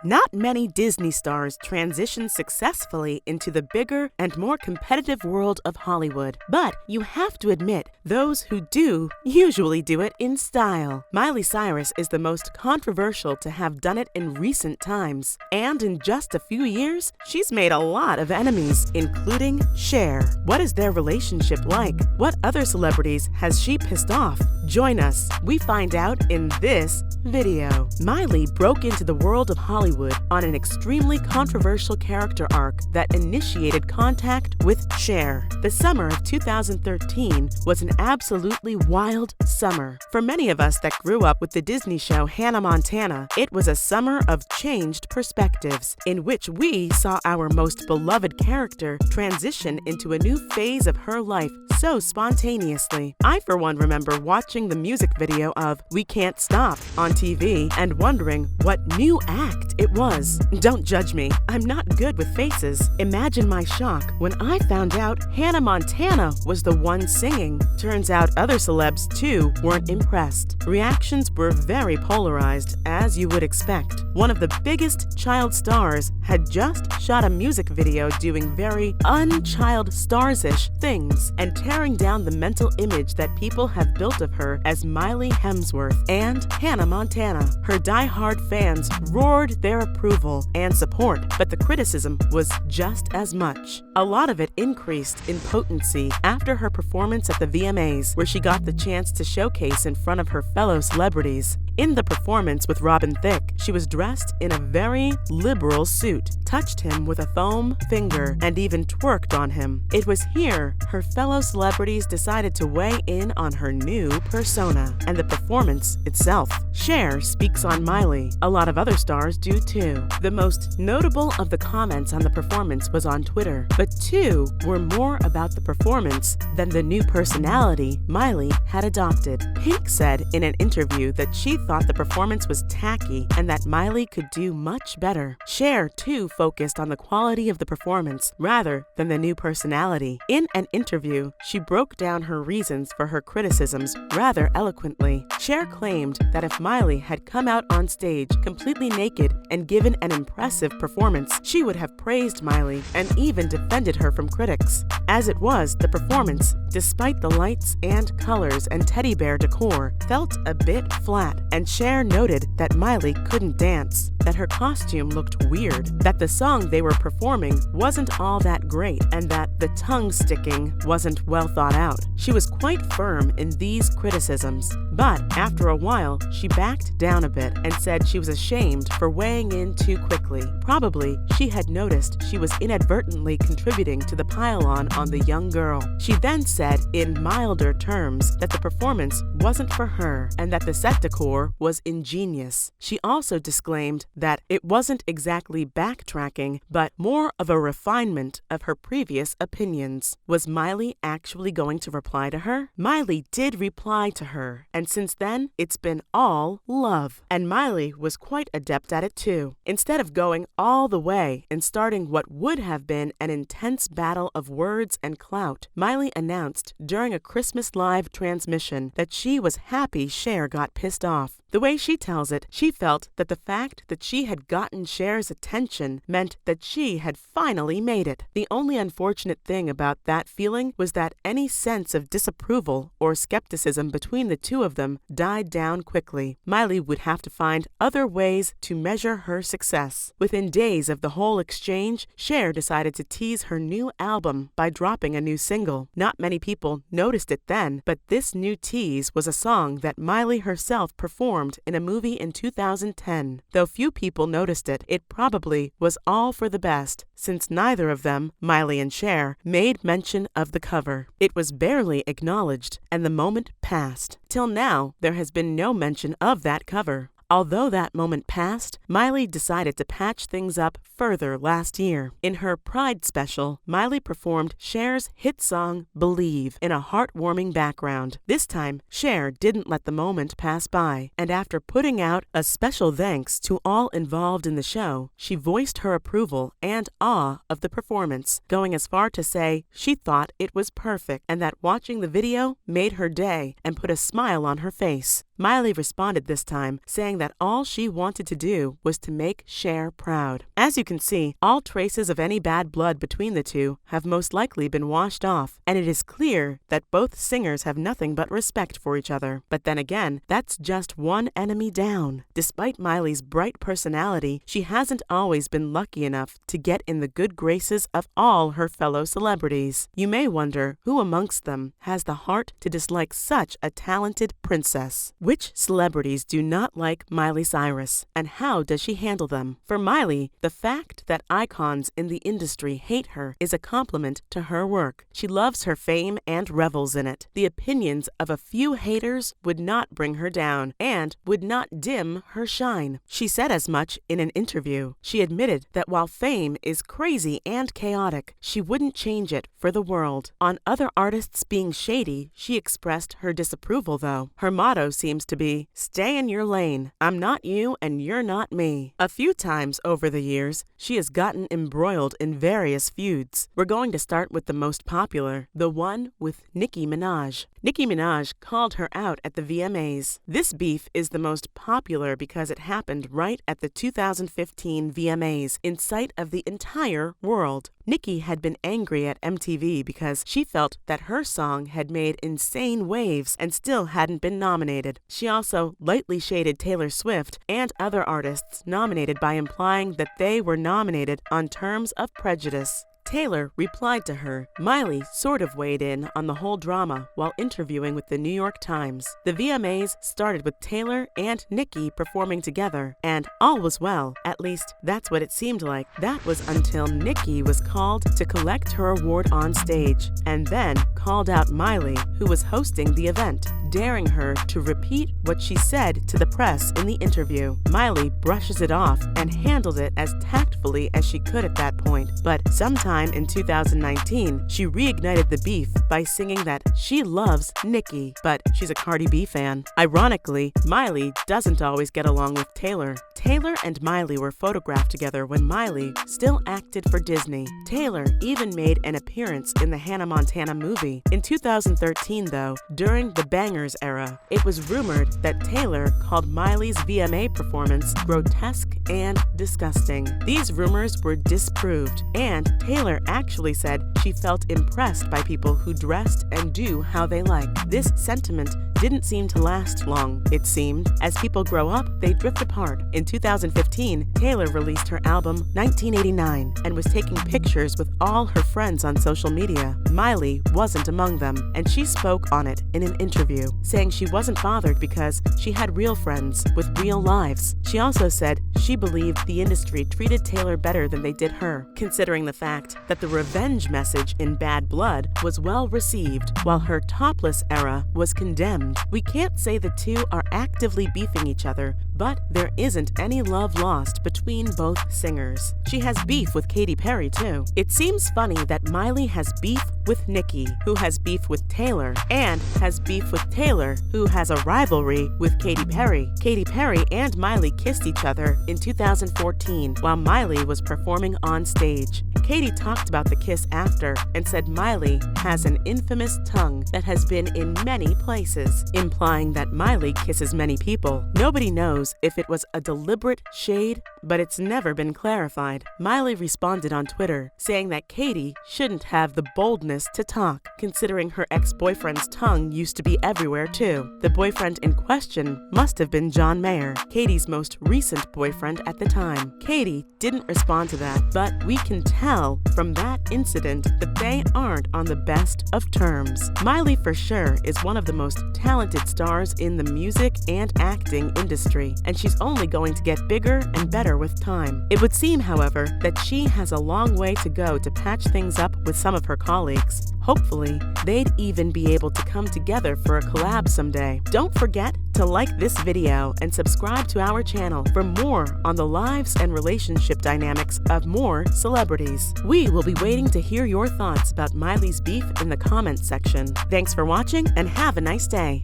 Not many Disney stars transition successfully into the bigger and more competitive world of Hollywood. But you have to admit, those who do usually do it in style. Miley Cyrus is the most controversial to have done it in recent times. And in just a few years, she's made a lot of enemies, including Cher. What is their relationship like? What other celebrities has she pissed off? Join us. We find out in this video. Miley broke into the world of Hollywood on an extremely controversial character arc that initiated contact with Cher. The summer of 2013 was an absolutely wild summer. For many of us that grew up with the Disney show Hannah Montana, it was a summer of changed perspectives, in which we saw our most beloved character transition into a new phase of her life so spontaneously. I, for one, remember watching the music video of We Can't Stop on TV and wondering what new act it was. Don't judge me, I'm not good with faces. Imagine my shock when I found out Hannah Montana was the one singing. Turns out other celebs too weren't impressed. Reactions were very polarized, as you would expect. One of the biggest child stars had just shot a music video doing very unchild stars-ish things and tearing down the mental image that people have built of her as Miley Hemsworth and Hannah Montana. Her die-hard fans roared their approval and support, but the criticism was just as much. A lot of it increased in potency after her performance at the VMAs, where she got the chance to showcase in front of her fellow celebrities. In the performance with Robin Thicke, she was dressed in a very liberal suit, touched him with a foam finger, and even twerked on him. It was here her fellow celebrities decided to weigh in on her new persona and the performance itself. Cher speaks on Miley. A lot of other stars do too. The most notable of the comments on the performance was on Twitter, but two were more about the performance than the new personality Miley had adopted. Pink said in an interview that she thought the performance was tacky and that Miley could do much better. Cher, too, focused on the quality of the performance rather than the new personality. In an interview, she broke down her reasons for her criticisms rather eloquently. Cher claimed that if Miley had come out on stage completely naked and given an impressive performance, she would have praised Miley and even defended her from critics. As it was, the performance, despite the lights and colors and teddy bear decor, felt a bit flat, and Cher noted that Miley couldn't dance, that her costume looked weird, that the song they were performing wasn't all that great, and that the tongue sticking wasn't well thought out. She was quite firm in these criticisms, but after a while, she backed down a bit and said she was ashamed for weighing in too quickly. Probably she had noticed she was inadvertently contributing to the pile-on the young girl. She then said in milder terms that the performance wasn't for her and that the set decor was ingenious. She also disclaimed that it wasn't exactly backtracking, but more of a refinement of her previous opinions. Was Miley actually going to reply to her? Miley did reply to her, and since then, it's been all love. And Miley was quite adept at it too. Instead of going all the way and starting what would have been an intense battle of words and clout, Miley announced during a Christmas Live transmission that she was happy Cher got pissed off. The way she tells it, she felt that the fact that she had gotten Cher's attention meant that she had finally made it. The only unfortunate thing about that feeling was that any sense of disapproval or skepticism between the two of them died down quickly. Miley would have to find other ways to measure her success. Within days of the whole exchange, Cher decided to tease her new album by dropping a new single. Not many people noticed it then, but this new tease was a song that Miley herself performed in a movie in 2010. Though few people noticed it, it probably was all for the best, since neither of them, Miley and Cher, made mention of the cover. It was barely acknowledged, and the moment passed. Till now, there has been no mention of that cover. Although that moment passed, Miley decided to patch things up further last year. In her Pride special, Miley performed Cher's hit song Believe in a heartwarming background. This time, Cher didn't let the moment pass by, and after putting out a special thanks to all involved in the show, she voiced her approval and awe of the performance, going as far to say she thought it was perfect and that watching the video made her day and put a smile on her face. Miley responded this time, saying that all she wanted to do was to make Cher proud. As you can see, all traces of any bad blood between the two have most likely been washed off, and it is clear that both singers have nothing but respect for each other. But then again, that's just one enemy down. Despite Miley's bright personality, she hasn't always been lucky enough to get in the good graces of all her fellow celebrities. You may wonder who amongst them has the heart to dislike such a talented princess. Which celebrities do not like Miley Cyrus, and how does she handle them? For Miley, the fact that icons in the industry hate her is a compliment to her work. She loves her fame and revels in it. The opinions of a few haters would not bring her down and would not dim her shine. She said as much in an interview. She admitted that while fame is crazy and chaotic, she wouldn't change it for the world. On other artists being shady, she expressed her disapproval though. Her motto seems to be, "Stay in your lane. I'm not you and you're not me." A few times over the years, she has gotten embroiled in various feuds. We're going to start with the most popular, the one with Nicki Minaj. Nicki Minaj called her out at the VMAs. This beef is the most popular because it happened right at the 2015 VMAs in sight of the entire world. Nicki had been angry at MTV because she felt that her song had made insane waves and still hadn't been nominated. She also lightly shaded Taylor Swift and other artists nominated by implying that they were nominated on terms of prejudice. Taylor replied to her. Miley sort of weighed in on the whole drama while interviewing with the New York Times. The VMAs started with Taylor and Nicki performing together, and all was well. At least, that's what it seemed like. That was until Nicki was called to collect her award on stage, and then called out Miley, who was hosting the event, daring her to repeat what she said to the press in the interview. Miley brushes it off and handled it as tactfully as she could at that point, but sometime in 2019, she reignited the beef by singing that she loves Nicki, but she's a Cardi B fan. Ironically, Miley doesn't always get along with Taylor. Taylor and Miley were photographed together when Miley still acted for Disney. Taylor even made an appearance in the Hannah Montana movie. In 2013, though, during the Bangers era, it was rumored that Taylor called Miley's VMA performance grotesque and disgusting. These rumors were disproved, and Taylor actually said she felt impressed by people who dressed and do how they like. This sentiment didn't seem to last long, it seemed. As people grow up, they drift apart. In 2015, Taylor released her album 1989 and was taking pictures with all her friends on social media. Miley wasn't among them, and she spoke on it in an interview, saying she wasn't bothered because she had real friends with real lives. She also said she believed the industry treated Taylor better than they did her, considering the fact that the revenge message in Bad Blood was well received, while her topless era was condemned. We can't say the two are actively beefing each other, but there isn't any love lost between both singers. She has beef with Katy Perry too. It seems funny that Miley has beef with Nicki, who has beef with Taylor, and has beef with Taylor, who has a rivalry with Katy Perry. Katy Perry and Miley kissed each other in 2014 while Miley was performing on stage. Katy talked about the kiss after and said Miley has an infamous tongue that has been in many places, implying that Miley kisses many people. Nobody knows if it was a deliberate shade, but it's never been clarified. Miley responded on Twitter, saying that Katy shouldn't have the boldness to talk, considering her ex-boyfriend's tongue used to be everywhere too. The boyfriend in question must have been John Mayer, Katy's most recent boyfriend at the time. Katy didn't respond to that, but we can tell from that incident that they aren't on the best of terms. Miley for sure is one of the most talented stars in the music and acting industry, and she's only going to get bigger and better with time. It would seem, however, that she has a long way to go to patch things up with some of her colleagues. Hopefully, they'd even be able to come together for a collab someday. Don't forget to like this video and subscribe to our channel for more on the lives and relationship dynamics of more celebrities. We will be waiting to hear your thoughts about Miley's beef in the comments section. Thanks for watching and have a nice day.